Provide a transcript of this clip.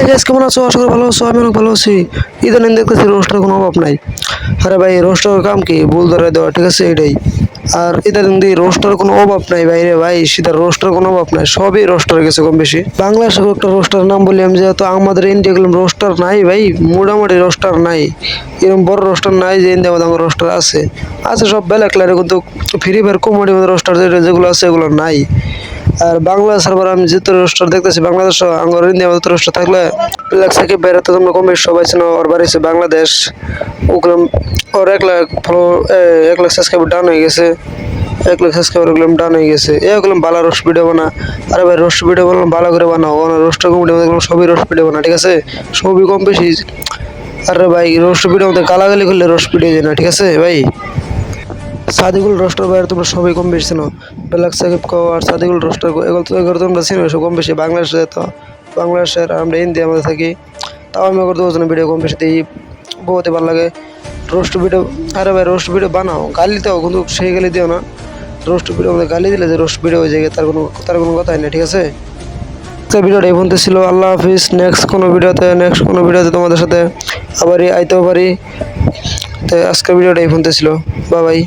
Guys কেমন আছো? আশা করি ভালো আছো। আমি অনেক ভালো আছি। ইদানিং দেখতেছি রোস্টার কোনো অভাব নাই। আরে ভাই রোস্টারের কাম কি? ভুল ধরে দেওয়া, ঠিক আছে এটাই। আর ইদানিং দিয়ে রোস্টার কোনো অভাব নাই ভাই রে ভাই, সেটা রোস্টার কোনো অভাব নাই, সবই রোস্টার গেছে কম বেশি। বাংলাদেশে একটা রোস্টার নাম বলি আমি, যেহেতু আমাদের ইন্ডিয়া গুলো রোস্টার নাই ভাই, মোটামুটি রোস্টার নাই। এরকম বড় রোস্টার নাই যে ইন্ডিয়া মধ্যে আমার রোস্টার আছে। আছে সব বেলা ক্লারে, কিন্তু ফ্রি ফায়ার কমেডি মধ্যে রোস্টার যেগুলো আছে এগুলো নাই। আর বাংলা সার্ভার আমি যেহেতু রোস্টার দেখতেছি বাংলাদেশ আঙ্গর ইন্ডিয়া মতো রোস্টার থাকলে লাগছে কি বেড়াতে তোমরা কমে সবাই ছিল। ওর বাড়ি বাংলাদেশ, ওগুলো ওর 1 লাখ ফলো, 1 লাখ সাবস্ক্রাইবার ডান হয়ে গেছে। 1 লাখ সাবস্ক্রাইবার ওগুলো ডান হয়ে গেছে। এগুলো ভালো রোস্ট ভিডিও বানা। আরে ভাই রোস্ট ভিডিও বানানো ভালো করে বানাও, রোস্টার কমেডি সবই রোস্ট ভিডিও বানা, ঠিক আছে সবই কম বেশি। আরে ভাই রোস্ট ভিডিও মধ্যে গালাগালি করলে রোস্ট ভিডিও যায় না, ঠিক আছে ভাই। সাদিকুল রোস্টার বাইরে তোমরা সবাই কম বেশি চিনো। বেলাক সাকিব কও আর সাদিকুল রোস্টার এগুলো তোমরা চিনো, সব কম বেশি। বাংলাদেশে তো বাংলাদেশের আমরা ইন্ডিয়ার মধ্যে থাকি, তাও আমি করতে পারছি ভিডিও কম বেশি দিই, বহুতই ভালো লাগে রোস্ট ভিডিও। আরে ভাই রোস্ট ভিডিও বানাও, গালি দাও কিন্তু সেই গালি দিও না। রোস্ট ভিডিও আমাদের গালি দিলে যে রোস্ট ভিডিও হয়ে যায় তার কোনো কথাই নেই, ঠিক আছে। ভিডিওটা এই পর্যন্ত ছিল। আল্লাহ হাফিজ। নেক্সট কোনো ভিডিওতে তোমাদের সাথে আবারই আইতেও পারি। তো আজকের ভিডিওটা এই পর্যন্ত ছিল। Bye bye.